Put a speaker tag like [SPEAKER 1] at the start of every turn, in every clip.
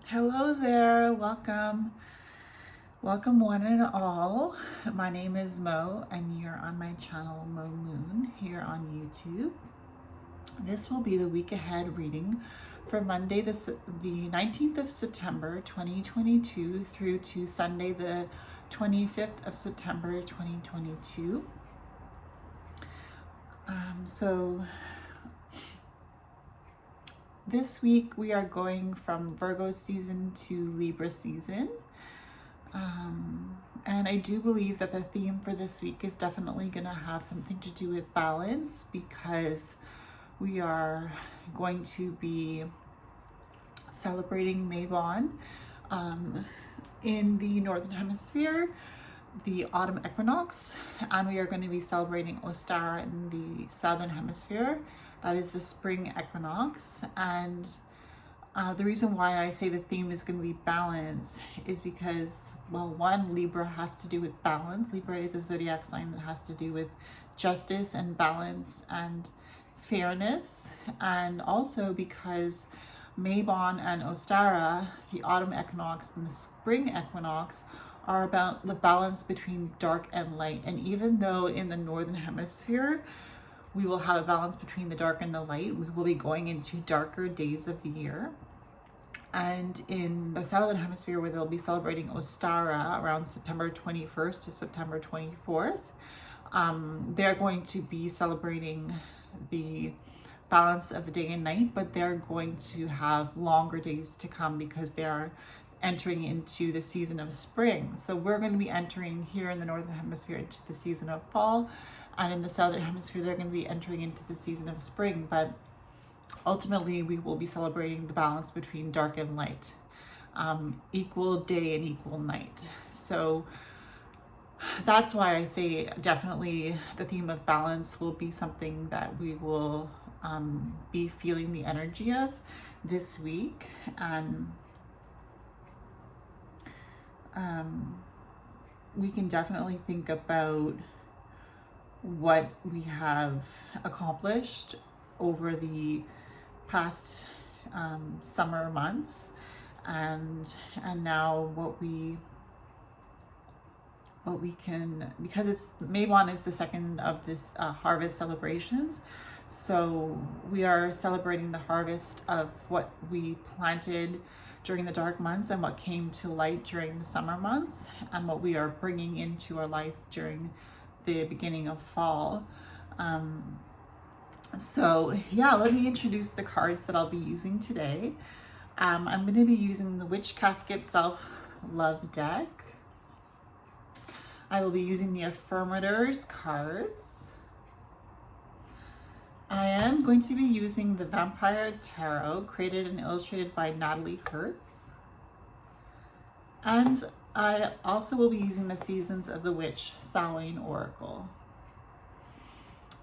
[SPEAKER 1] Hello there, welcome. Welcome one and all. My name is Mo and you're on my channel Mo Moon here on YouTube. This will be the week ahead reading for Monday the 19th of September 2022 through to Sunday the 25th of September 2022. So this week we are going from Virgo season to Libra season. And I do believe that the theme for this week is definitely going to have something to do with balance, because we are going to be celebrating Mabon in the Northern Hemisphere, the autumn equinox, and we are going to be celebrating Ostara in the Southern Hemisphere. That is the spring equinox. And the reason why I say the theme is going to be balance is because, well, one, Libra has to do with balance. Libra is a zodiac sign that has to do with justice and balance and fairness. And also because Mabon and Ostara, the autumn equinox and the spring equinox, are about the balance between dark and light. And even though in the Northern Hemisphere, we will have a balance between the dark and the light, we will be going into darker days of the year. And in the Southern Hemisphere, where they'll be celebrating Ostara around September 21st to September 24th, they're going to be celebrating the balance of the day and night, but they're going to have longer days to come because they are entering into the season of spring. So we're going to be entering here in the Northern Hemisphere into the season of fall, and in the Southern Hemisphere, they're going to be entering into the season of spring. But ultimately, we will be celebrating the balance between dark and light, equal day and equal night. So that's why I say definitely the theme of balance will be something that we will be feeling the energy of this week. And we can definitely think about what we have accomplished over the past summer months, and now what we can, because it's Mabon is the second of this harvest celebrations. So we are celebrating the harvest of what we planted during the dark months and what came to light during the summer months, and what we are bringing into our life during the beginning of fall. So yeah, let me introduce the cards that I'll be using today. I'm going to be using the Witch Casket Self-Love deck. I will be using the Affirmators cards. I am going to be using the Vampire Tarot, created and illustrated by Natalie Hertz. And I also will be using the Seasons of the Witch Samhain Oracle,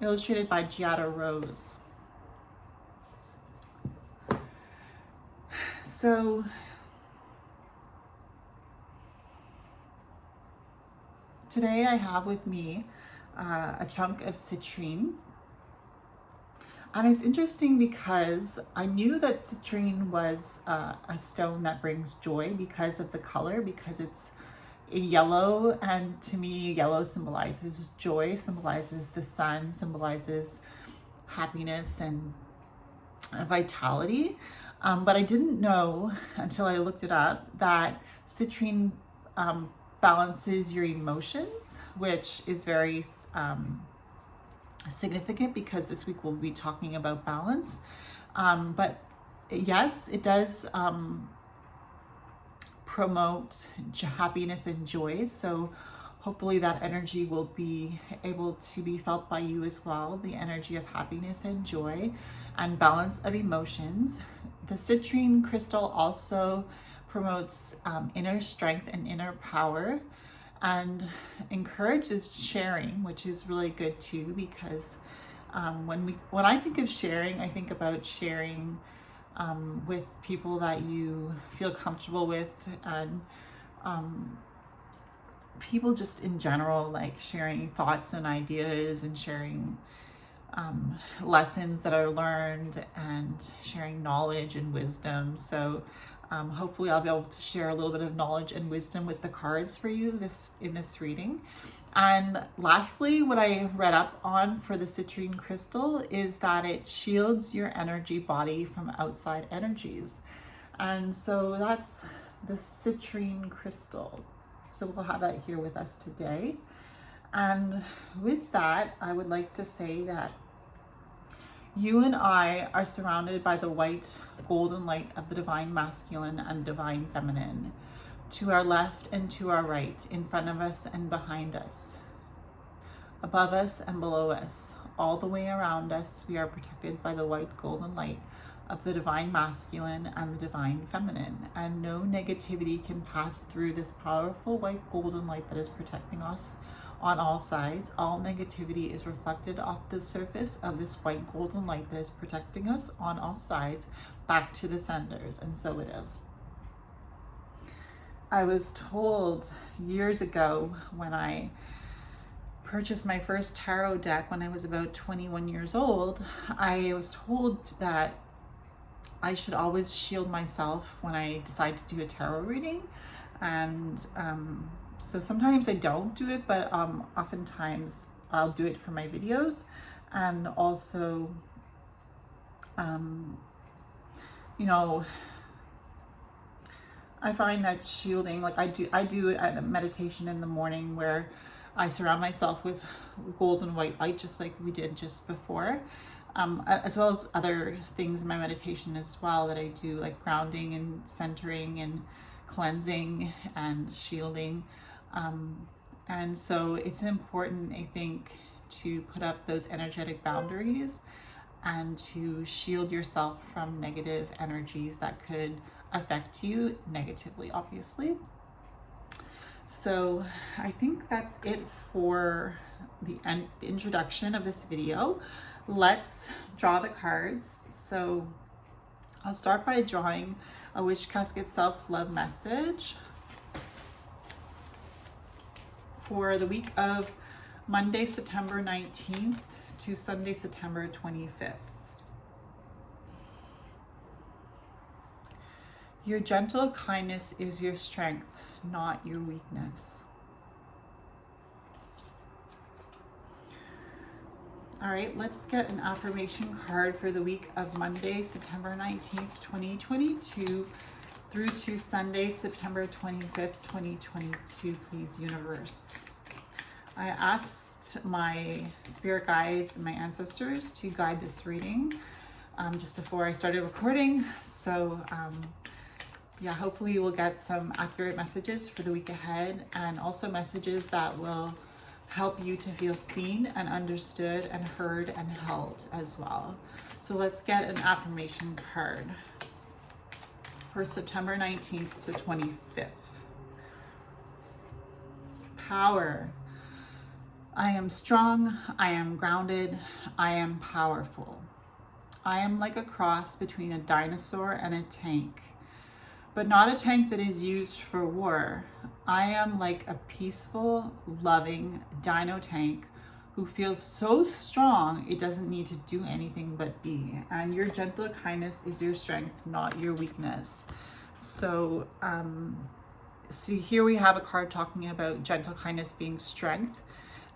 [SPEAKER 1] illustrated by Giada Rose. So today I have with me a chunk of citrine. And it's interesting because I knew that citrine was a stone that brings joy because of the color, because it's yellow, and to me yellow symbolizes joy, symbolizes the sun, symbolizes happiness and vitality. But I didn't know until I looked it up that citrine balances your emotions, which is very significant because this week we'll be talking about balance. But yes, it does promote happiness and joy. So hopefully that energy will be able to be felt by you as well. The energy of happiness and joy and balance of emotions. The citrine crystal also promotes inner strength and inner power, and encourages sharing, which is really good too, because when I think of sharing, I think about sharing with people that you feel comfortable with, and people just in general, like sharing thoughts and ideas and sharing lessons that are learned and sharing knowledge and wisdom. So hopefully I'll be able to share a little bit of knowledge and wisdom with the cards for you in this reading. And lastly, what I read up on for the citrine crystal is that it shields your energy body from outside energies. And so that's the citrine crystal. So we'll have that here with us today. And with that, I would like to say that you and I are surrounded by the white golden light of the divine masculine and divine feminine, to our left and to our right, in front of us and behind us, above us and below us, all the way around us. We are protected by the white golden light of the divine masculine and the divine feminine, and no negativity can pass through this powerful white golden light that is protecting us on all sides. All negativity is reflected off the surface of this white golden light that is protecting us on all sides back to the senders, and so it is. I was told years ago when I purchased my first tarot deck when I was about 21 years old, I was told that I should always shield myself when I decide to do a tarot reading. And so sometimes I don't do it, but oftentimes I'll do it for my videos. And also, you know, I find that shielding, like I do a meditation in the morning where I surround myself with golden white light, just like we did just before, as well as other things in my meditation as well that I do, like grounding and centering and cleansing and shielding. And so it's important, I think, to put up those energetic boundaries and to shield yourself from negative energies that could affect you negatively, obviously. So I think that's it for the introduction of this video. Let's draw the cards. So I'll start by drawing a Witch Casket self-love message for the week of Monday, September 19th to Sunday, September 25th. Your gentle kindness is your strength, not your weakness. All right, let's get an affirmation card for the week of Monday, September 19th, 2022 through to Sunday, September 25th, 2022, please, universe. I asked my spirit guides and my ancestors to guide this reading just before I started recording. So yeah, hopefully we'll get some accurate messages for the week ahead, and also messages that will help you to feel seen and understood and heard and held as well. So let's get an affirmation card for September 19th to 25th. Power. I am strong, I am grounded, I am powerful. I am like a cross between a dinosaur and a tank, but not a tank that is used for war. I am like a peaceful, loving dino tank who feels so strong it doesn't need to do anything but be. And your gentle kindness is your strength, not your weakness. So see, here we have a card talking about gentle kindness being strength,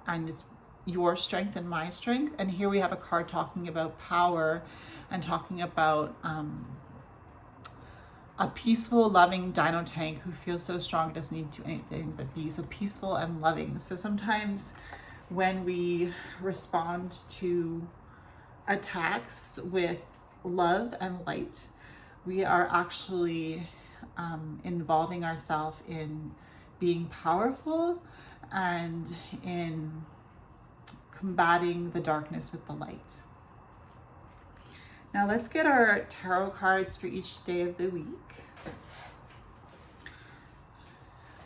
[SPEAKER 1] and it's your strength and my strength. And here we have a card talking about power and talking about a peaceful, loving dino tank who feels so strong it doesn't need to do anything but be. So peaceful and loving. So sometimes when we respond to attacks with love and light, we are actually involving ourselves in being powerful and in combating the darkness with the light. Now let's get our tarot cards for each day of the week.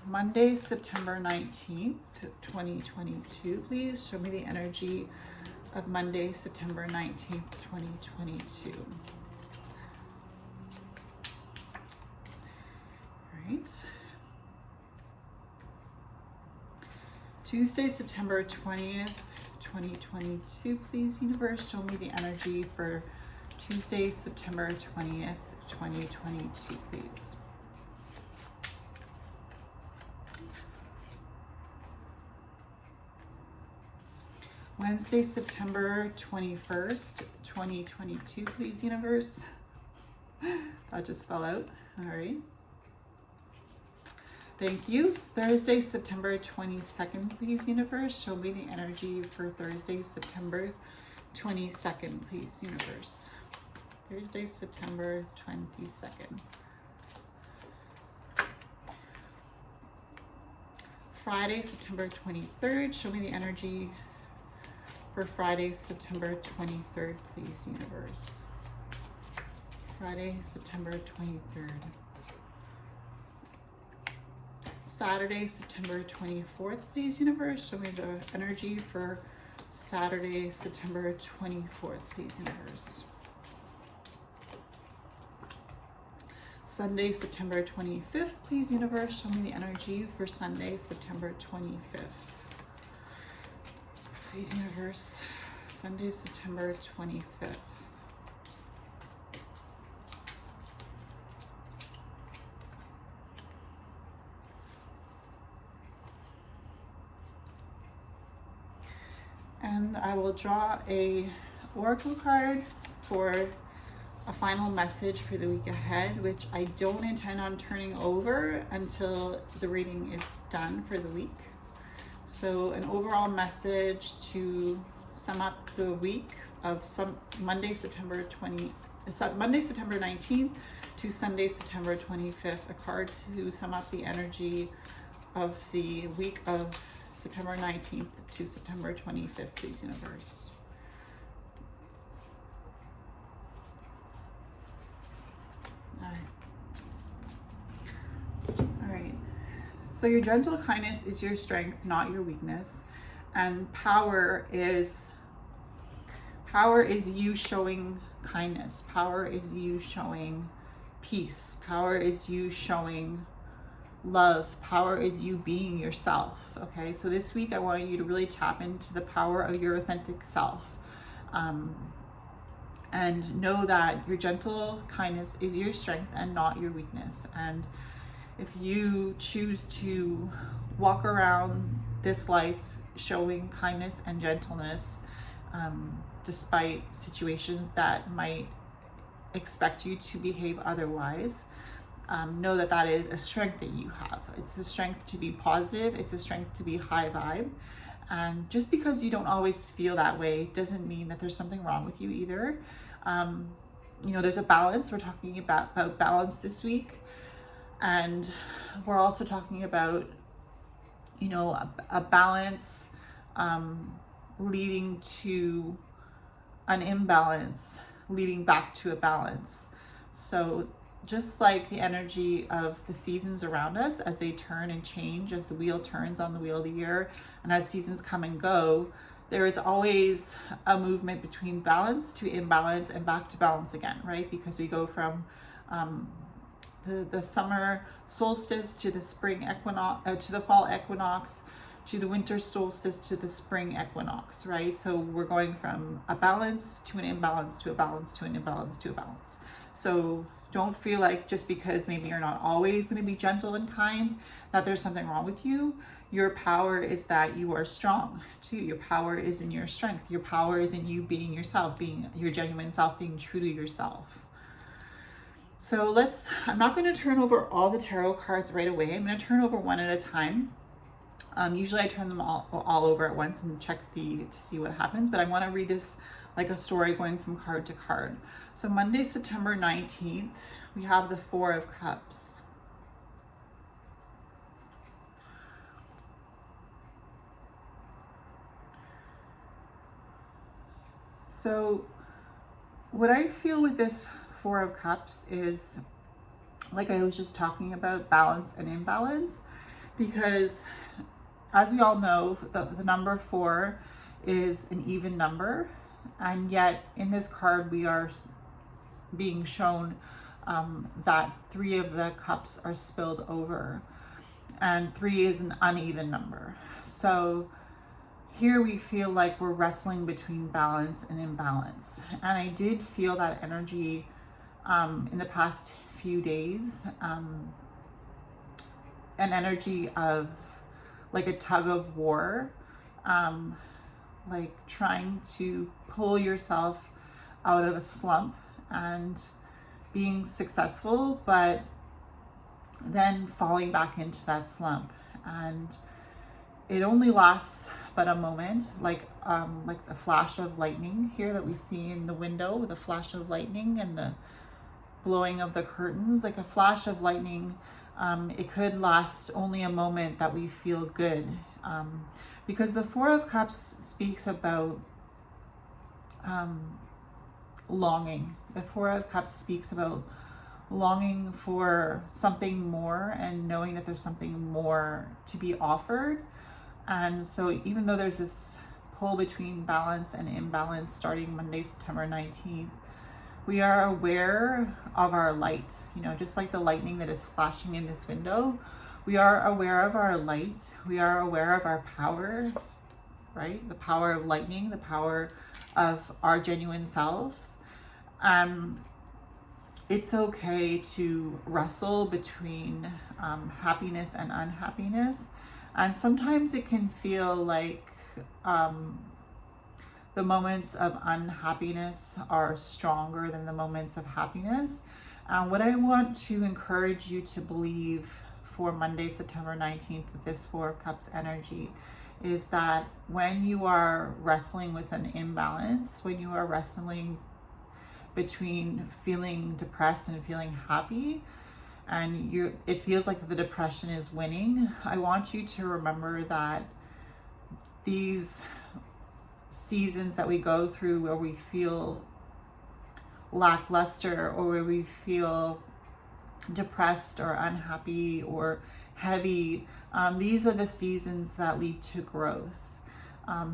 [SPEAKER 1] Monday, September 19th, 2022. Please show me the energy of Monday, September 19th, 2022. All right. Tuesday, September 20th, 2022. Please, universe, show me the energy for Tuesday, September 20th, 2022, please. Wednesday, September 21st, 2022, please, universe. That just fell out. All right. Thank you. Thursday, September 22nd, please, universe. Show me the energy for Thursday, September 22nd, please, universe. Thursday, September 22nd. Friday, September 23rd. Show me the energy for Friday, September 23rd, please, universe. Friday, September 23rd. Saturday, September 24th, please, universe. Show me the energy for Saturday, September 24th, please, universe. Sunday, September 25th, please, universe. Show me the energy for Sunday, September 25th. Please, universe. Sunday, September 25th. And I will draw a oracle card for a final message for the week ahead, which I don't intend on turning over until the reading is done for the week. So an overall message to sum up the week of Monday, September 19th to Sunday, September 25th, a card to sum up the energy of the week of September 19th to September 25th, please, universe. All right. So your gentle kindness is your strength, not your weakness. And power is you showing kindness. Power is you showing peace. Power is you showing love. Power is you being yourself. Okay, so this week I want you to really tap into the power of your authentic self. And know that your gentle kindness is your strength and not your weakness. And if you choose to walk around this life showing kindness and gentleness, despite situations that might expect you to behave otherwise, know that that is a strength that you have. It's a strength to be positive. It's a strength to be high vibe. And just because you don't always feel that way doesn't mean that there's something wrong with you either. There's a balance. We're talking about balance this week. And we're also talking about, a balance leading to an imbalance, leading back to a balance. So just like the energy of the seasons around us as they turn and change, as the wheel turns on the wheel of the year, and as seasons come and go, there is always a movement between balance to imbalance and back to balance again, right? Because we go from the summer solstice to the spring equinox, to the fall equinox, to the winter solstice, to the spring equinox, right? So we're going from a balance to an imbalance to a balance to an imbalance to a balance. So don't feel like just because maybe you're not always going to be gentle and kind, that there's something wrong with you. Your power is that you are strong too. Your power is in your strength. Your power is in you being yourself, being your genuine self, being true to yourself. So I'm not going to turn over all the tarot cards right away. I'm going to turn over one at a time. Usually I turn them all over at once and check to see what happens, but I want to read this like a story going from card to card. So Monday, September 19th, we have the Four of Cups. So what I feel with this Four of Cups is, like I was just talking about, balance and imbalance, because as we all know, the number 4 is an even number, and yet in this card we are being shown that 3 of the cups are spilled over, and 3 is an uneven number. So here we feel like we're wrestling between balance and imbalance, and I did feel that energy in the past few days, an energy of like a tug of war, like trying to pull yourself out of a slump and being successful, but then falling back into that slump. And it only lasts but a moment, like a flash of lightning here that we see in the window, the flash of lightning and the blowing of the curtains, like a flash of lightning. It could last only a moment that we feel good, because the Four of Cups speaks about longing. The Four of Cups speaks about longing for something more and knowing that there's something more to be offered. And so even though there's this pull between balance and imbalance starting Monday, September 19th, we are aware of our light, just like the lightning that is flashing in this window. We are aware of our light. We are aware of our power, right? The power of lightning, the power of our genuine selves. It's okay to wrestle between happiness and unhappiness. And sometimes it can feel like the moments of unhappiness are stronger than the moments of happiness. What I want to encourage you to believe for Monday, September 19th, with this Four of Cups energy, is that when you are wrestling with an imbalance, when you are wrestling between feeling depressed and feeling happy, and it feels like the depression is winning, I want you to remember that these seasons that we go through where we feel lackluster or where we feel depressed or unhappy or heavy, these are the seasons that lead to growth.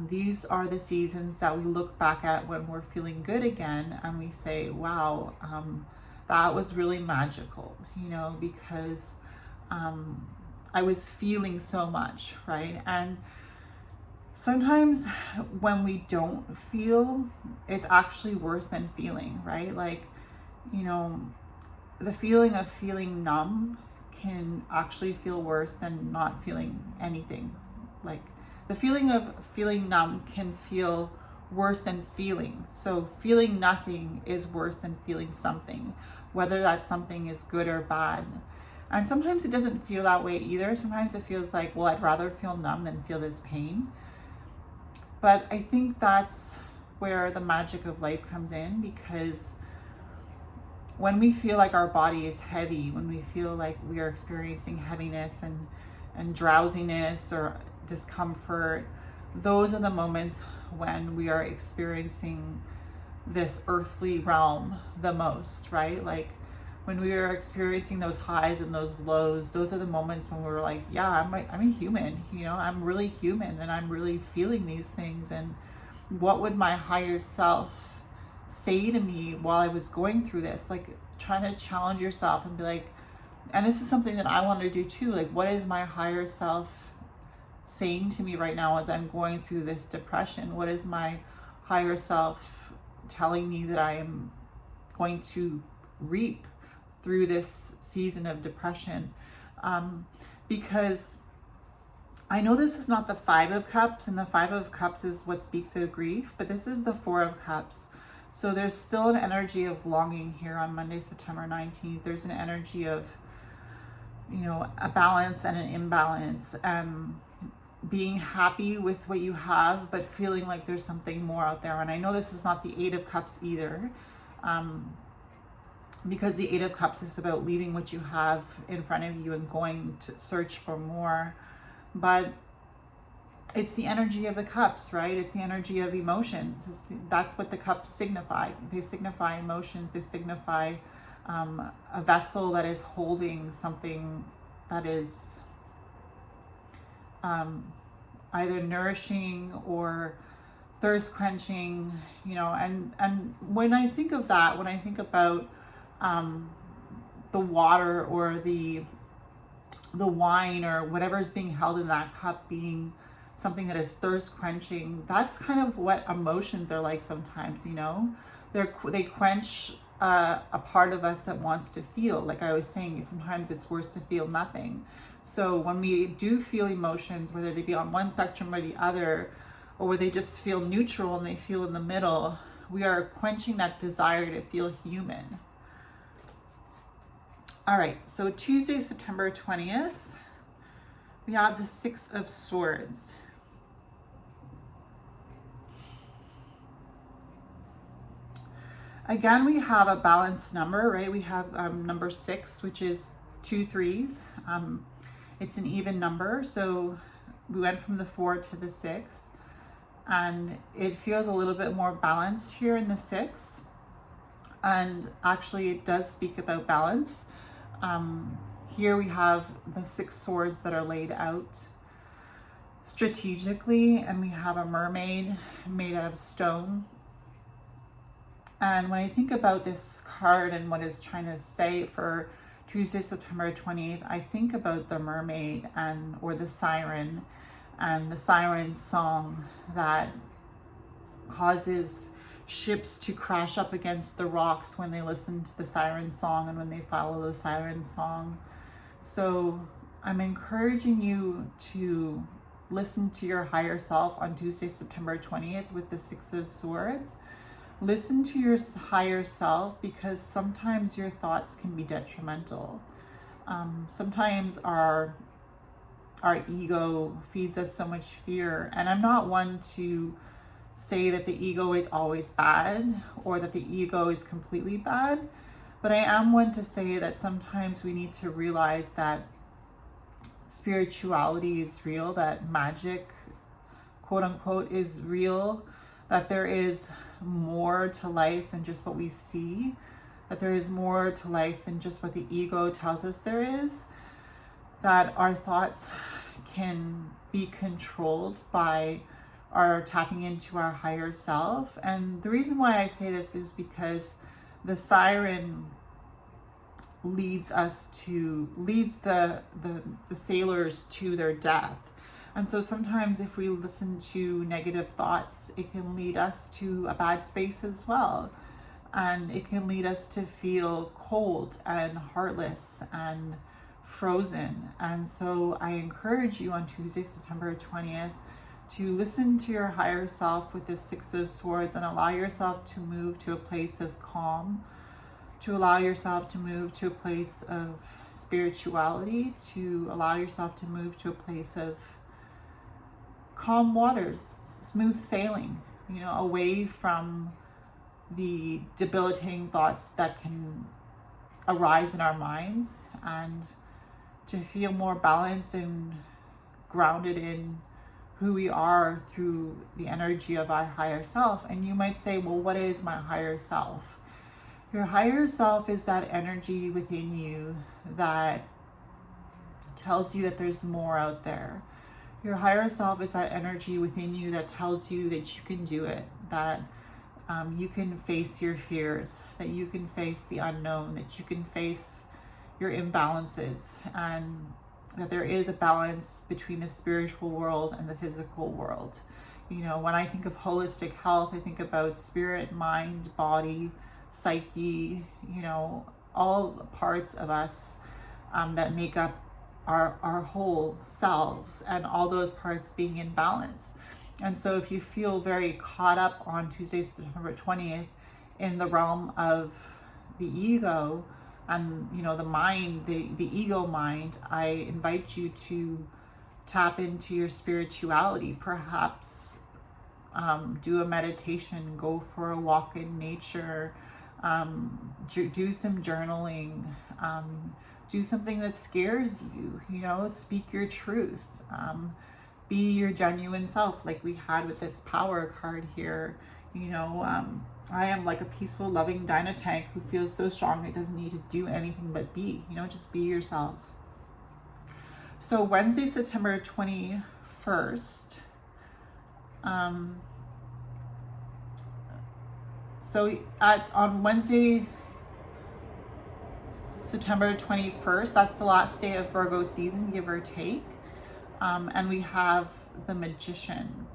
[SPEAKER 1] These are the seasons that we look back at when we're feeling good again and we say, wow, that was really magical, because I was feeling so much, right? And sometimes when we don't feel, it's actually worse than feeling, right? Like, the feeling of feeling numb can actually feel worse than not feeling anything. Like, the feeling of feeling numb can feel worse than feeling. So feeling nothing is worse than feeling something, whether that something is good or bad. And sometimes it doesn't feel that way either. Sometimes it feels like, well, I'd rather feel numb than feel this pain. But I think that's where the magic of life comes in, because when we feel like our body is heavy, when we feel like we are experiencing heaviness and drowsiness or discomfort, those are the moments when we are experiencing this earthly realm the most, right? Like when we are experiencing those highs and those lows, those are the moments when we're like, yeah, I'm a human, I'm really human and I'm really feeling these things. And what would my higher self say to me while I was going through this? Like trying to challenge yourself and be like, and this is something that I want to do too. Like, what is my higher self saying to me right now as I'm going through this depression? What is my higher self telling me that I am going to reap through this season of depression? Because I know this is not the Five of Cups, and the Five of Cups is what speaks of grief, but this is the Four of Cups. So there's still an energy of longing here on Monday, September 19th. There's an energy of, a balance and an imbalance. Being happy with what you have, but feeling like there's something more out there. And I know this is not the Eight of Cups either, because the Eight of Cups is about leaving what you have in front of you and going to search for more. But it's the energy of the cups, right? It's the energy of emotions. That's what the cups signify. They signify emotions. They signify a vessel that is holding something that is either nourishing or thirst quenching, and when I think of that, when I think about the water or the wine or whatever is being held in that cup being something that is thirst quenching, that's kind of what emotions are like sometimes. They quench a part of us that wants to feel. Like I was saying, sometimes it's worse to feel nothing. So when we do feel emotions, whether they be on one spectrum or the other, or where they just feel neutral and they feel in the middle. We are quenching that desire to feel human. All right, so Tuesday, September 20th, we have the Six of Swords. Again, we have a balanced number, right? We have number 6, which is 2 3s. It's an even number, so we went from the 4 to the 6, and it feels a little bit more balanced here in the 6. And actually, it does speak about balance. Here we have the 6 swords that are laid out strategically, and we have a mermaid made out of stone. And when I think about this card and what it's trying to say for Tuesday, September 20th, I think about the mermaid or the siren, and the siren song that causes ships to crash up against the rocks when they listen to the siren song and when they follow the siren song. So I'm encouraging you to listen to your higher self on Tuesday, September 20th with the 6 of Swords. Listen to your higher self, because sometimes your thoughts can be detrimental. Sometimes our ego feeds us so much fear. And I'm not one to say that the ego is always bad or that the ego is completely bad, but I am one to say that sometimes we need to realize that spirituality is real, that magic, quote unquote, is real, that there is more to life than just what we see, that there is more to life than just what the ego tells us there is, that our thoughts can be controlled by our tapping into our higher self. And the reason why I say this is because the siren leads the sailors to their death. And so sometimes if we listen to negative thoughts, it can lead us to a bad space as well. And it can lead us to feel cold and heartless and frozen. And so I encourage you on Tuesday, September 20th, to listen to your higher self with this 6 of Swords and allow yourself to move to a place of calm, to allow yourself to move to a place of spirituality, to allow yourself to move to a place of calm waters, smooth sailing, away from the debilitating thoughts that can arise in our minds, and to feel more balanced and grounded in who we are through the energy of our higher self. And you might say, well, what is my higher self? Your higher self is that energy within you that tells you that there's more out there. Your higher self is that energy within you that tells you that you can do it, that you can face your fears, that you can face the unknown, that you can face your imbalances, and that there is a balance between the spiritual world and the physical world. When I think of holistic health, I think about spirit, mind, body, psyche, all the parts of us that make up our whole selves, and all those parts being in balance. And so if you feel very caught up on Tuesday, September 20th in the realm of the ego and the mind, the ego mind, I invite you to tap into your spirituality. Perhaps do a meditation, go for a walk in nature, do some journaling, do something that scares you, speak your truth, be your genuine self, like we had with this power card here. I am like a peaceful, loving Dyna tank who feels so strong it doesn't need to do anything but be, just be yourself. So Wednesday, September 21st, on Wednesday, September 21st, that's the last day of Virgo season, give or take. And we have the Magician.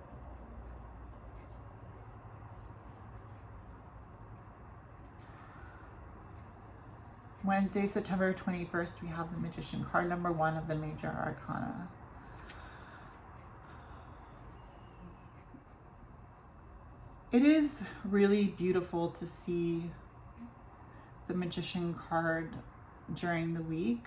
[SPEAKER 1] Wednesday, September 21st, we have the Magician, card number 1 of the Major Arcana. it is really beautiful to see the Magician card during the week,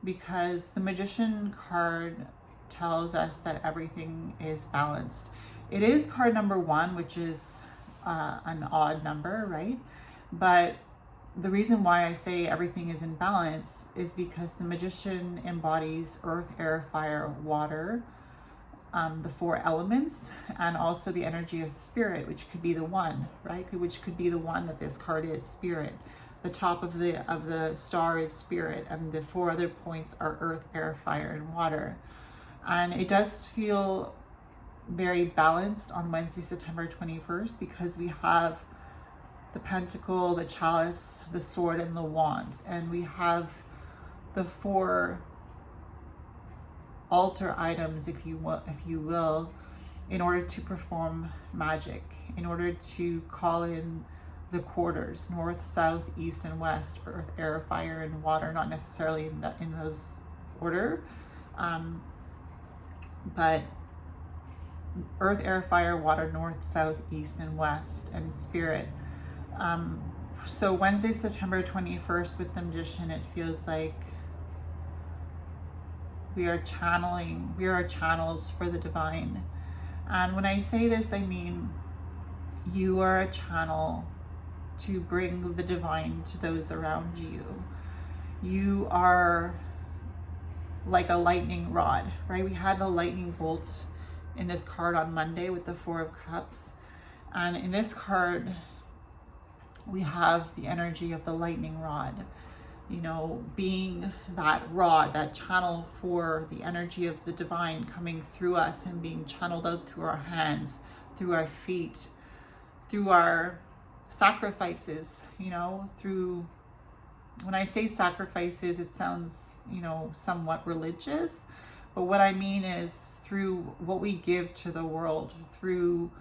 [SPEAKER 1] because the Magician card tells us that everything is balanced. It is card number 1, which is an odd number, right? But the reason why I say everything is in balance is because the Magician embodies earth, air, fire, water, the 4 elements, and also the energy of spirit, which could be the one, right? Which could be the one that this card is, spirit. The top of the star is spirit, and the 4 other points are earth, air, fire, and water. And it does feel very balanced on Wednesday, September 21st, because we have the pentacle, the chalice, the sword, and the wand. And we have the 4 altar items, if you will, in order to perform magic, in order to call in the quarters, north, south, east, and west, earth, air, fire, and water, not necessarily in those order, but earth, air, fire, water, north, south, east, and west, and spirit. So Wednesday, September 21st with the Magician, it feels like we are channels for the divine. And when I say this, I mean you are a channel to bring the divine to those around you. You are like a lightning rod, right? We had the lightning bolt in this card on Monday with the 4 of Cups. And in this card, we have the energy of the lightning rod, you know, being that rod, that channel for the energy of the divine coming through us and being channeled out through our hands, through our feet, through our sacrifices, you know, through, when I say sacrifices, it sounds, you know, somewhat religious, but what I mean is through what we give to the world, through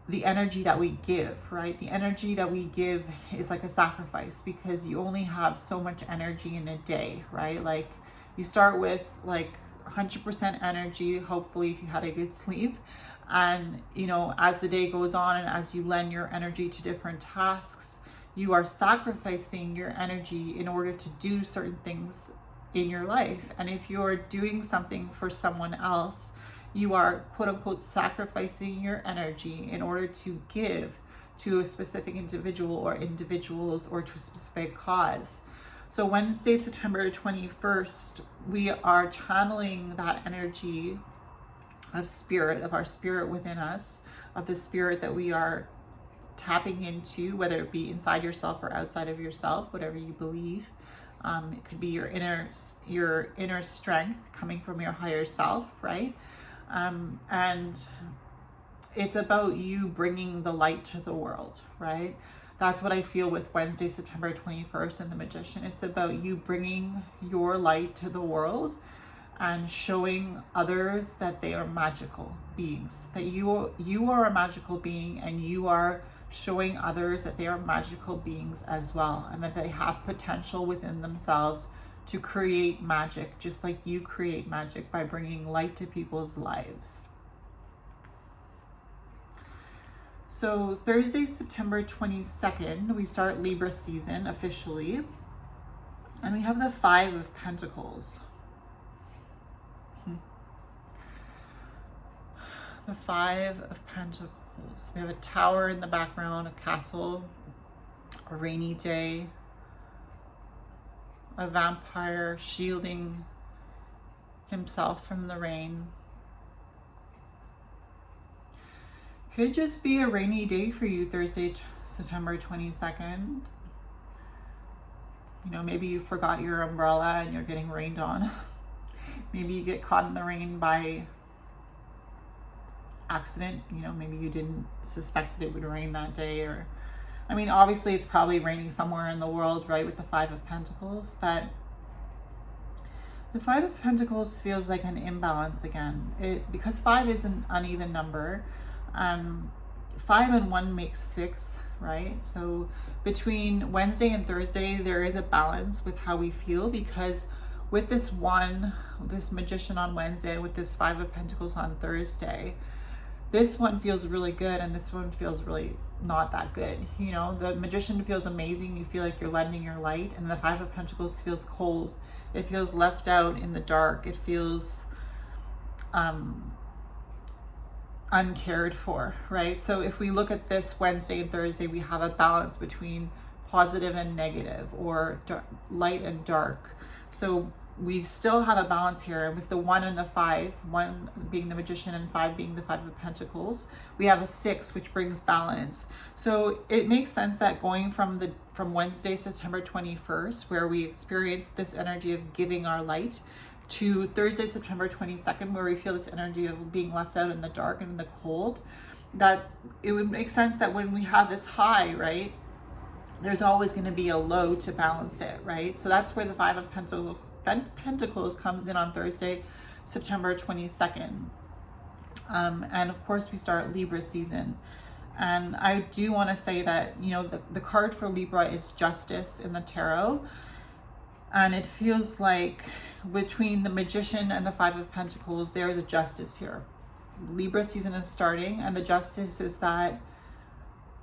[SPEAKER 1] the energy that we give, right? The energy that we give is like a sacrifice, because you only have so much energy in a day, right? Like you start with like 100% energy, hopefully if you had a good sleep. And, you know, as the day goes on and as you lend your energy to different tasks, you are sacrificing your energy in order to do certain things in your life. And if you're doing something for someone else, you are quote unquote sacrificing your energy in order to give to a specific individual or individuals or to a specific cause. So Wednesday, September 21st, we are channeling that energy of spirit, of our spirit within us, of the spirit that we are tapping into, whether it be inside yourself or outside of yourself, whatever you believe. It could be your inner strength coming from your higher self, right? And it's about you bringing the light to the world, right? That's what I feel with Wednesday, September 21st and the Magician. It's about you bringing your light to the world and showing others that they are magical beings, that you are a magical being, and you are showing others that they are magical beings as well, and that they have potential within themselves to create magic, just like you create magic by bringing light to people's lives. So Thursday, September 22nd, we start Libra season officially, and we have the 5 of Pentacles. The 5 of Pentacles. We have a tower in the background, a castle, a rainy day, a vampire shielding himself from the rain. Could just be a rainy day for you, Thursday, September 22nd. You know, maybe you forgot your umbrella and you're getting rained on. Maybe you get caught in the rain by accident. You know, maybe you didn't suspect that it would rain that day, or I mean, obviously it's probably raining somewhere in the world, right, with the 5 of Pentacles, but the 5 of Pentacles feels like an imbalance again. Because 5 is an uneven number. 5 and 1 makes 6, right? So between Wednesday and Thursday, there is a balance with how we feel, because with this Magician on Wednesday, with this 5 of Pentacles on Thursday, this one feels really good and this one feels really not that good. You know, the Magician feels amazing. You feel like you're lending your light, and the Five of Pentacles feels cold. It feels left out in the dark. It feels uncared for, right? So if we look at this Wednesday and Thursday, we have a balance between positive and negative, or light and dark. So we still have a balance here with the 1 and the 5, 1 being the Magician and 5 being the Five of Pentacles. We have a 6, which brings balance. So it makes sense that going from Wednesday, September 21st, where we experienced this energy of giving our light, to Thursday, September 22nd, where we feel this energy of being left out in the dark and in the cold, that it would make sense that when we have this high, right, there's always going to be a low to balance it, right? So that's where the Five of Pentacles comes in on Thursday, September 22nd. And of course we start Libra season. And I do want to say that, you know, the card for Libra is Justice in the tarot. And it feels like between the Magician and the Five of Pentacles, there is a justice here. Libra season is starting, and the justice is that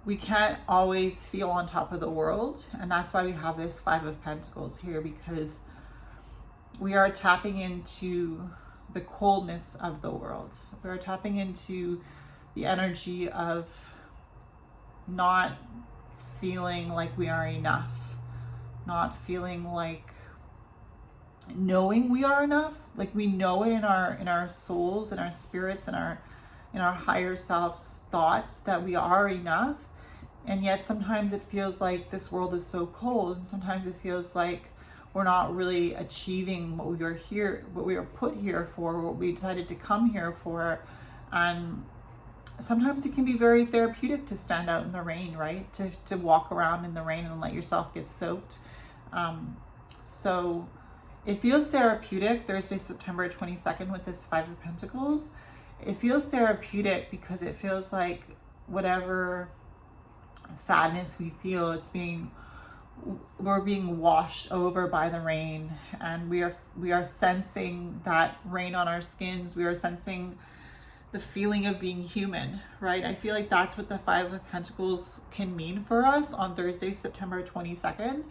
[SPEAKER 1] we can't always feel on top of the world. And that's why we have this Five of Pentacles here, because we are tapping into the coldness of the world. We are tapping into the energy of not feeling like we are enough, not feeling like knowing we are enough. Like we know it in our souls, in our spirits, in our higher self's thoughts that we are enough. And yet sometimes it feels like this world is so cold, and sometimes it feels like we're not really achieving what we were put here for, what we decided to come here for. And sometimes it can be very therapeutic to stand out in the rain, right? To walk around in the rain and let yourself get soaked. So it feels therapeutic Thursday, September 22nd with this Five of Pentacles. It feels therapeutic because it feels like whatever sadness we feel, we're being washed over by the rain, and we are sensing that rain on our skins. We are sensing the feeling of being human, right? I feel like that's what the Five of Pentacles can mean for us on Thursday, September 22nd.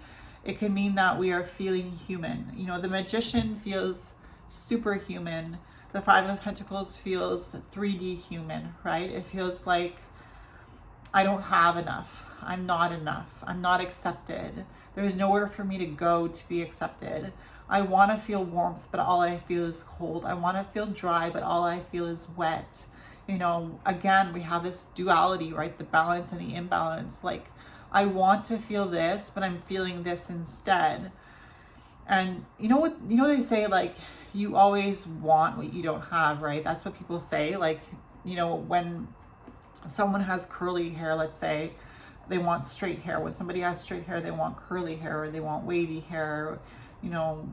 [SPEAKER 1] It can mean that we are feeling human. You know, the Magician feels superhuman. The Five of Pentacles feels 3D human, right? It feels like I don't have enough. I'm not enough. I'm not accepted. There's nowhere for me to go to be accepted. I want to feel warmth, but all I feel is cold. I want to feel dry, but all I feel is wet. You know, again, we have this duality, right? The balance and the imbalance. Like, I want to feel this, but I'm feeling this instead. And you know what, they say, like, you always want what you don't have, right? That's what people say. Like, you know, when someone has curly hair, let's say, they want straight hair. When somebody has straight hair, they want curly hair, or they want wavy hair. You know,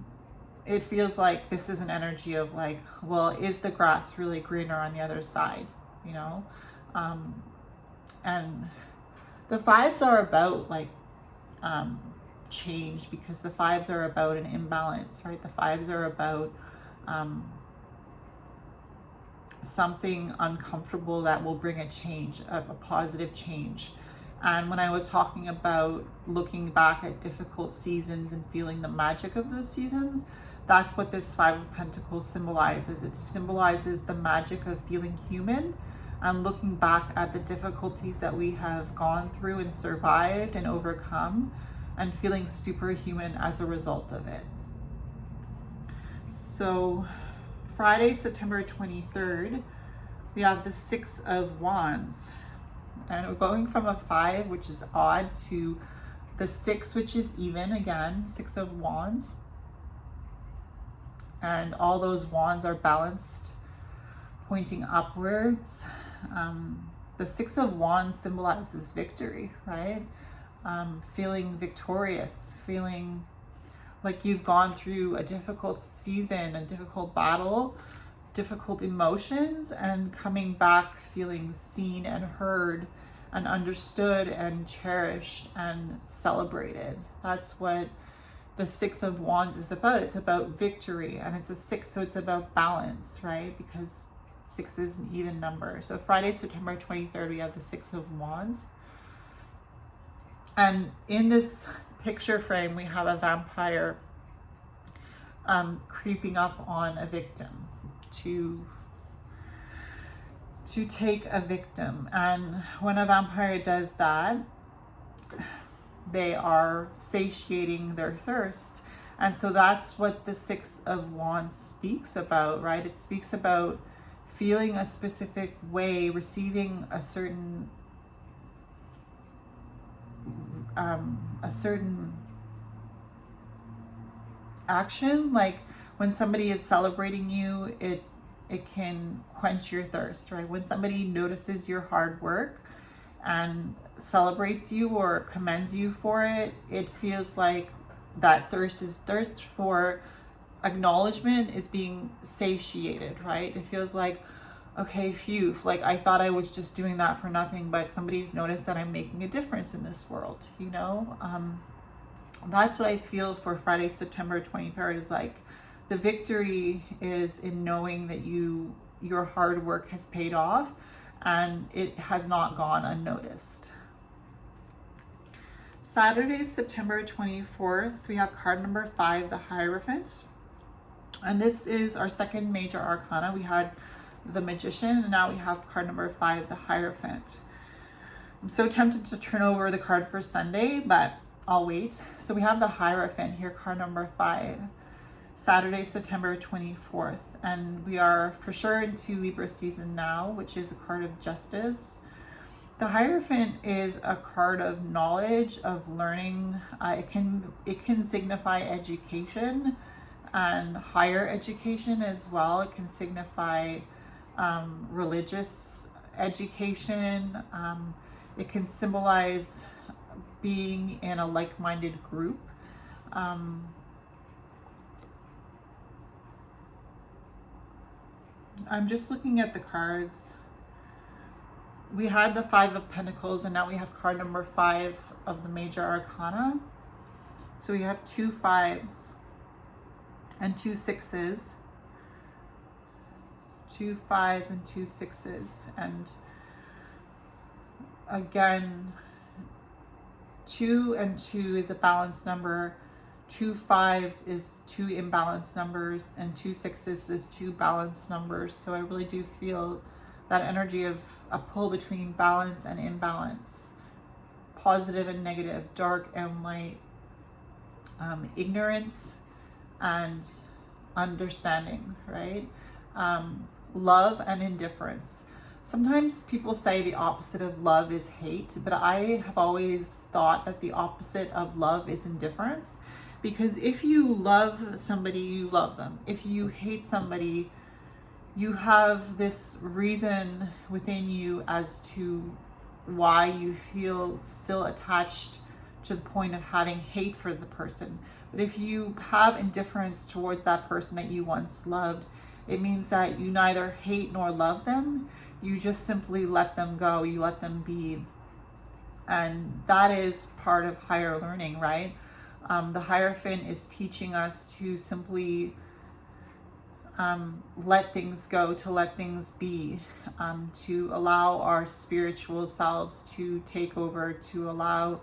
[SPEAKER 1] it feels like this is an energy of like, well, is the grass really greener on the other side? You know? And the fives are about like change, because the fives are about an imbalance, right? The fives are about something uncomfortable that will bring a change, a positive change. And when I was talking about looking back at difficult seasons and feeling the magic of those seasons, that's what this Five of Pentacles symbolizes. It symbolizes the magic of feeling human and looking back at the difficulties that we have gone through and survived and overcome, and feeling superhuman as a result of it. So Friday, September 23rd, we have the Six of Wands. And we're going from a 5, which is odd, to the 6, which is even again, Six of Wands. And all those wands are balanced, pointing upwards. The Six of Wands symbolizes victory, right? Feeling victorious, feeling like you've gone through a difficult season, a difficult battle, difficult emotions, and coming back feeling seen and heard and understood and cherished and celebrated. That's what the Six of Wands is about. It's about victory, and it's a 6, so it's about balance, right? Because 6 is an even number. So Friday, September 23rd, we have the 6 of Wands. And in this picture frame, we have a vampire creeping up on a victim to take a victim. And when a vampire does that, they are satiating their thirst. And so that's what the 6 of Wands speaks about, right? It speaks about feeling a specific way, receiving a certain action. Like when somebody is celebrating you, it can quench your thirst, right? When somebody notices your hard work and celebrates you or commends you for it, it feels like that thirst for acknowledgement is being satiated, right? It feels like, okay, phew, like I thought I was just doing that for nothing, but somebody's noticed that I'm making a difference in this world, you know? That's what I feel for Friday, September 23rd, is like the victory is in knowing that your hard work has paid off and it has not gone unnoticed. Saturday, September 24th, we have card number 5, the Hierophant. And this is our second major arcana. We had the Magician, and now we have card number 5, the Hierophant. I'm so tempted to turn over the card for Sunday, but I'll wait. So we have the Hierophant here, card number 5, Saturday, September 24th. And we are for sure into Libra season now, which is a card of justice. The Hierophant is a card of knowledge, of learning. It can signify education and higher education as well. It can signify religious education. It can symbolize being in a like-minded group. I'm just looking at the cards. We had the 5 of Pentacles, and now we have card number 5 of the major arcana. So we have 2 5s and 2 6s. 2 5s and 2 6s. And again, 2 and 2 is a balanced number. 2 5s is 2 imbalanced numbers, and 2 6s is 2 balanced numbers. So I really do feel that energy of a pull between balance and imbalance, positive and negative, dark and light, ignorance and understanding, right? Love and indifference. Sometimes people say the opposite of love is hate, but I have always thought that the opposite of love is indifference. Because if you love somebody, you love them. If you hate somebody, you have this reason within you as to why you feel still attached to the point of having hate for the person. But if you have indifference towards that person that you once loved, it means that you neither hate nor love them. You just simply let them go. You let them be. And that is part of higher learning, right? The Hierophant is teaching us to simply let things go, to let things be, to allow our spiritual selves to take over, to allow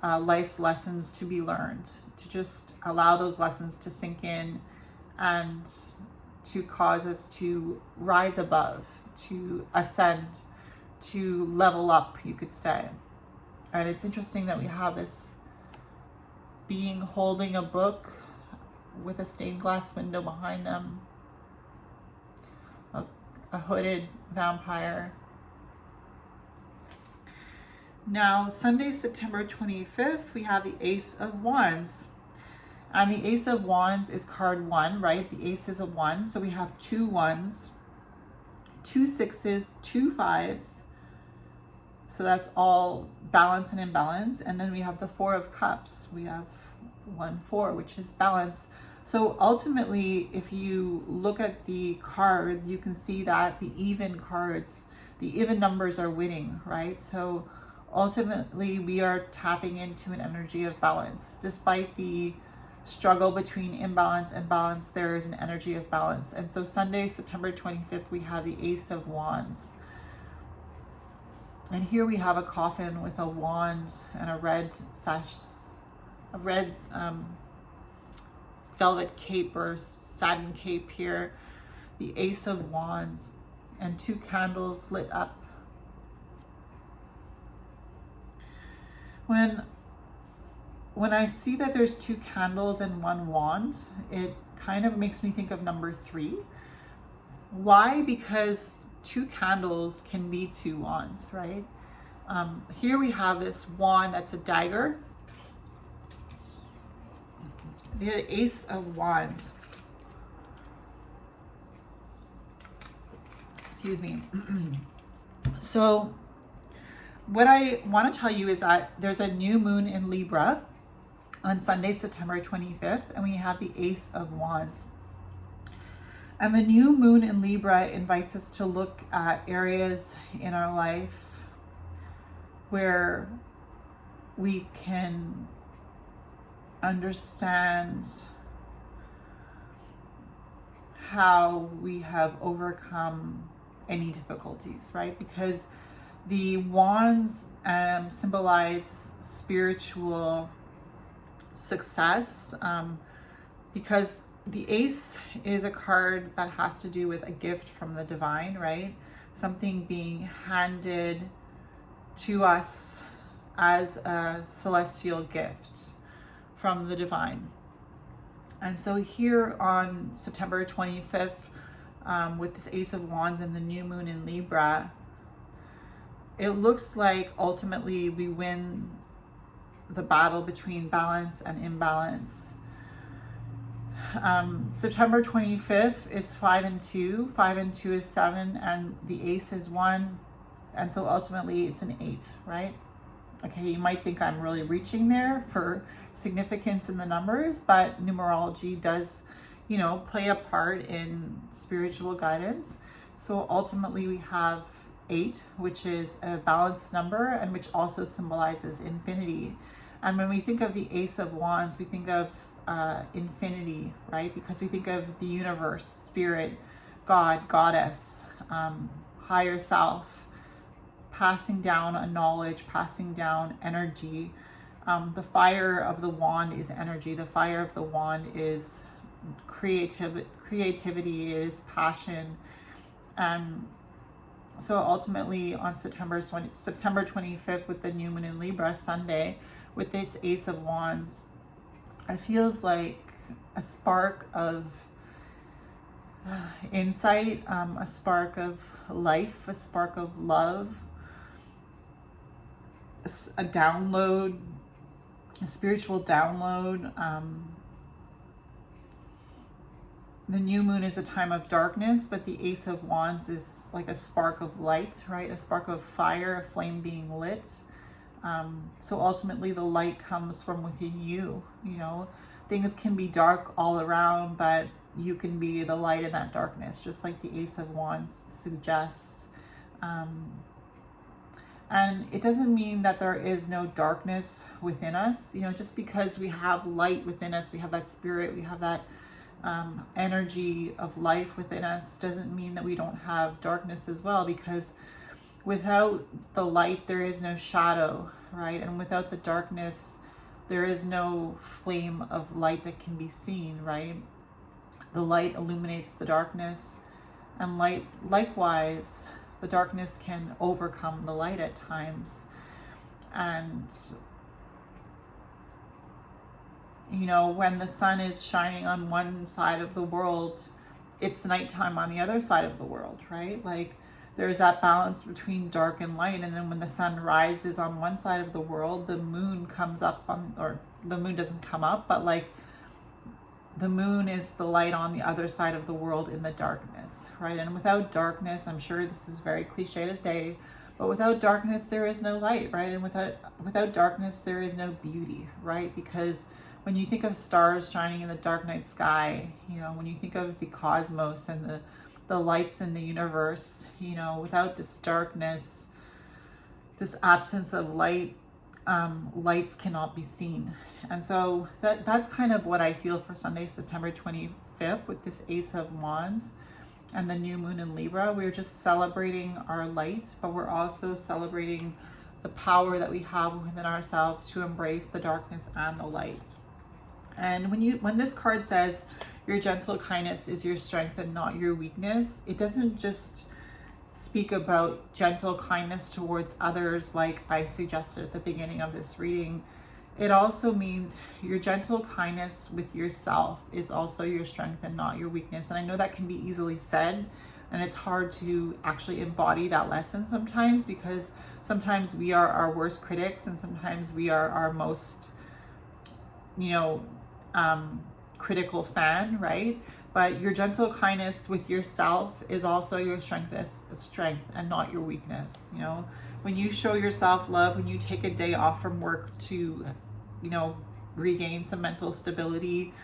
[SPEAKER 1] life's lessons to be learned, to just allow those lessons to sink in and to cause us to rise above, to ascend, to level up, you could say. And it's interesting that we have this being holding a book with a stained glass window behind them, a hooded vampire. Now, Sunday, September 25th, we have the Ace of Wands. And the Ace of Wands is card 1, right? The Ace is a 1. So we have 2 1s, 2 6s, 2 5s. So that's all balance and imbalance. And then we have the 4 of Cups. We have 1 4, which is balance. So ultimately, if you look at the cards, you can see that the even cards, the even numbers are winning, right? So ultimately, we are tapping into an energy of balance. Despite the struggle between imbalance and balance, there is an energy of balance. And so Sunday, September 25th, we have the Ace of Wands. And here we have a coffin with a wand and a red velvet cape or satin cape here, the Ace of Wands, and 2 candles lit up. When I see that there's 2 candles and 1 wand, it kind of makes me think of number 3. Why? Because 2 candles can be 2 wands, right? Here we have this wand that's a dagger. The Ace of Wands. Excuse me. So what I want to tell you is that there's a new moon in Libra on Sunday, September 25th, and we have the Ace of Wands. And the new moon in Libra invites us to look at areas in our life where we can understand how we have overcome any difficulties, right? Because the wands symbolize spiritual success, because the ace is a card that has to do with a gift from the divine, right? Something being handed to us as a celestial gift from the divine. And so here on September 25th, with this Ace of Wands and the new moon in Libra, it looks like ultimately we win the battle between balance and imbalance. September 25th is 5 and 2. 5 and 2 is 7, and the Ace is 1. And so ultimately it's an 8, right? Okay, you might think I'm really reaching there for significance in the numbers, but numerology does, play a part in spiritual guidance. So ultimately we have 8, which is a balanced number and which also symbolizes infinity. And when we think of the Ace of Wands, we think of infinity, right? Because we think of the universe, spirit, God, goddess, higher self, passing down a knowledge, passing down energy. The fire of the wand is energy. The fire of the wand is creativity, it is passion. So ultimately on September 25th with the new moon in Libra, Sunday, with this Ace of Wands, it feels like a spark of insight, a spark of life, a spark of love, a download, a spiritual download. The new moon is a time of darkness, but the Ace of Wands is like a spark of light, right? A spark of fire, a flame being lit. So ultimately the light comes from within you. Things can be dark all around, but you can be the light in that darkness, just like the Ace of Wands suggests. And it doesn't mean that there is no darkness within us. Just because we have light within us, we have that spirit, we have that energy of life within us, doesn't mean that we don't have darkness as well, because without the light there is no shadow, right? And without the darkness there is no flame of light that can be seen, right? The light illuminates the darkness, and likewise the darkness can overcome the light at times. And when the sun is shining on one side of the world, it's nighttime on the other side of the world, right? Like there's that balance between dark and light. And then when the sun rises on one side of the world, the moon comes up or the moon doesn't come up, but like the moon is the light on the other side of the world in the darkness, right? And without darkness, I'm sure this is very cliche to say, but without darkness, there is no light, right? And without darkness, there is no beauty, right? Because when you think of stars shining in the dark night sky, when you think of the cosmos and the lights in the universe, without this darkness, this absence of light, lights cannot be seen. And so that's kind of what I feel for Sunday, September 25th, with this Ace of Wands and the new moon in Libra. We're just celebrating our light, but we're also celebrating the power that we have within ourselves to embrace the darkness and the light. And when this card says your gentle kindness is your strength and not your weakness, it doesn't just speak about gentle kindness towards others like I suggested at the beginning of this reading. It also means your gentle kindness with yourself is also your strength and not your weakness. And I know that can be easily said, and it's hard to actually embody that lesson sometimes, because sometimes we are our worst critics and sometimes we are our most, critical fan, right? But your gentle kindness with yourself is also your strength and not your weakness. When you show yourself love, when you take a day off from work to, regain some mental stability,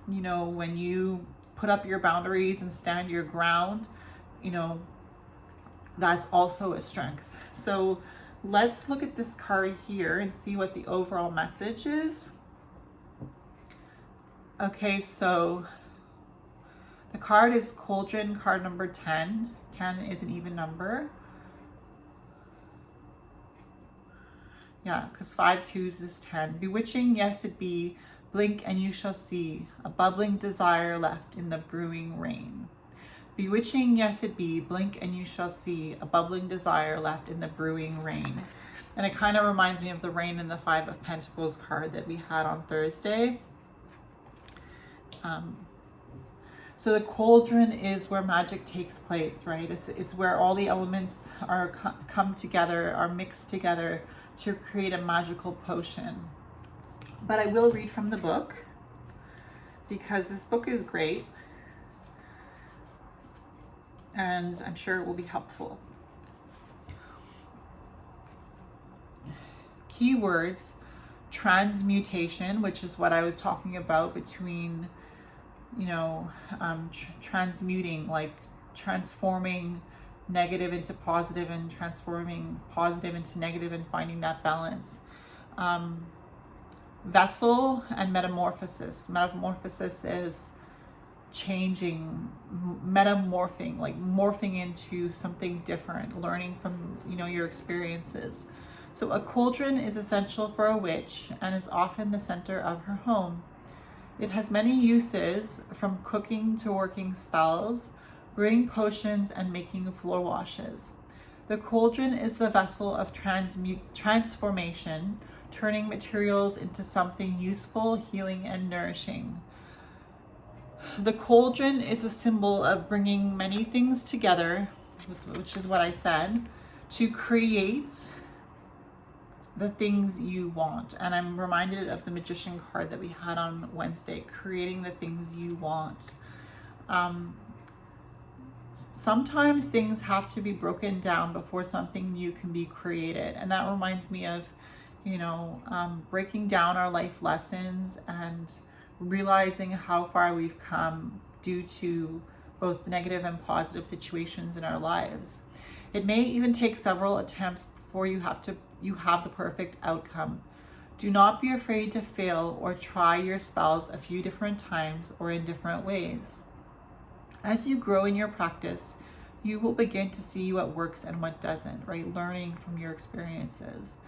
[SPEAKER 1] when you put up your boundaries and stand your ground, that's also a strength. So let's look at this card here and see what the overall message is. Okay, so the card is Cauldron, card number 10. 10 is an even number. Yeah, because 5 twos is 10. Bewitching, yes it be. Blink and you shall see a bubbling desire left in the brewing rain. Bewitching, yes it be. Blink and you shall see a bubbling desire left in the brewing rain. And it kind of reminds me of the rain in the 5 of Pentacles card that we had on Thursday. So the cauldron is where magic takes place, right? It's where all the elements are come together, are mixed together to create a magical potion. But I will read from the book because this book is great and I'm sure it will be helpful. Keywords: transmutation, which is what I was talking about between transmuting, like transforming negative into positive and transforming positive into negative and finding that balance. Vessel and metamorphosis. Metamorphosis is changing, metamorphing, like morphing into something different, learning from your experiences. So a cauldron is essential for a witch and is often the center of her home. It has many uses, from cooking to working spells, brewing potions, and making floor washes. The cauldron is the vessel of transformation, turning materials into something useful, healing, and nourishing. The cauldron is a symbol of bringing many things together, which is what I said, to create the things you want. And I'm reminded of the Magician card that we had on Wednesday, creating the things you want. Sometimes things have to be broken down before something new can be created. And that reminds me of, breaking down our life lessons and realizing how far we've come due to both negative and positive situations in our lives. It may even take several attempts before you have the perfect outcome. Do not be afraid to fail or try your spells a few different times or in different ways. As you grow in your practice, you will begin to see what works and what doesn't, right? Learning from your experiences.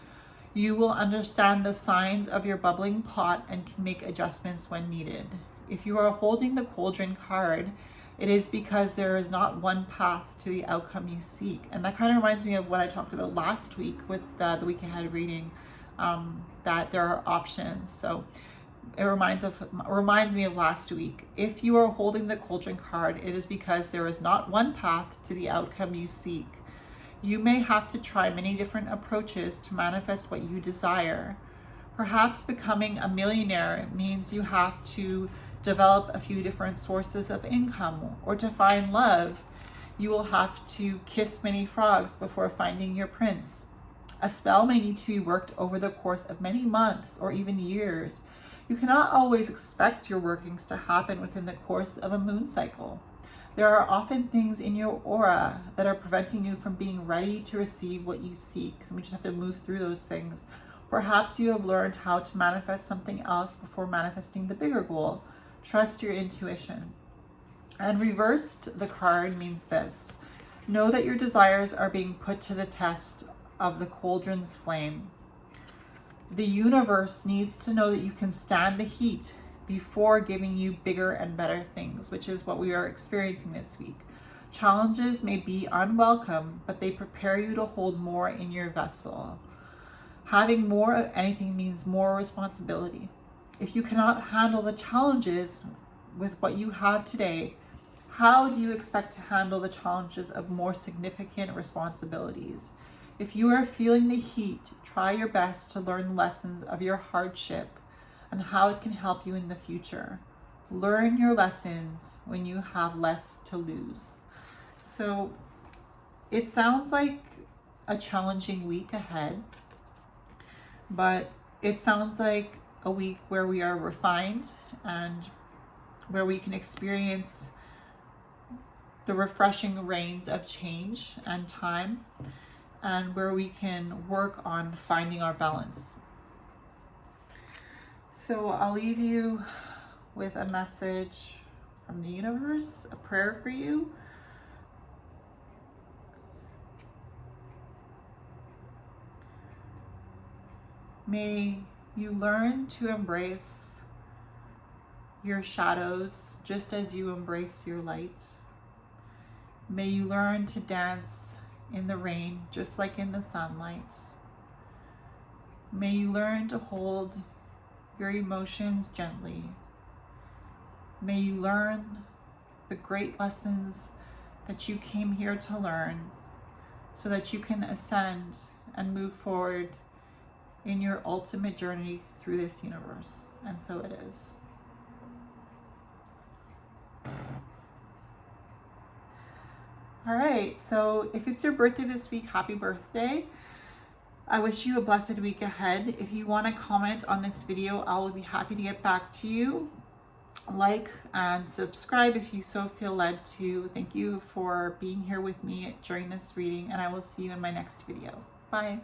[SPEAKER 1] You will understand the signs of your bubbling pot and can make adjustments when needed. If you are holding the cauldron card, it is because there is not one path to the outcome you seek. And that kind of reminds me of what I talked about last week with the week ahead reading, that there are options. So it reminds me of last week. If you are holding the cauldron card, it is because there is not one path to the outcome you seek. You may have to try many different approaches to manifest what you desire. Perhaps becoming a millionaire means you have to develop a few different sources of income, or to find love, you will have to kiss many frogs before finding your prince. A spell may need to be worked over the course of many months or even years. You cannot always expect your workings to happen within the course of a moon cycle. There are often things in your aura that are preventing you from being ready to receive what you seek. So we just have to move through those things. Perhaps you have learned how to manifest something else before manifesting the bigger goal. Trust your intuition. And reversed, the card means this: know that your desires are being put to the test of the cauldron's flame. The universe needs to know that you can stand the heat before giving you bigger and better things, which is what we are experiencing this week. Challenges may be unwelcome, but they prepare you to hold more in your vessel. Having more of anything means more responsibility. If you cannot handle the challenges with what you have today, how do you expect to handle the challenges of more significant responsibilities? If you are feeling the heat, try your best to learn lessons of your hardship and how it can help you in the future. Learn your lessons when you have less to lose. So it sounds like a challenging week ahead, but it sounds like a week where we are refined and where we can experience the refreshing rains of change and time, and where we can work on finding our balance. So I'll leave you with a message from the universe, a prayer for you. May you learn to embrace your shadows just as you embrace your light. May you learn to dance in the rain just like in the sunlight. May you learn to hold your emotions gently. May you learn the great lessons that you came here to learn so that you can ascend and move forward in your ultimate journey through this universe. And so it is. All right, so if it's your birthday this week, happy birthday. I wish you a blessed week ahead. If you want to comment on this video, I will be happy to get back to you. Like and subscribe if you so feel led to. Thank you for being here with me during this reading, and I will see you in my next video. Bye.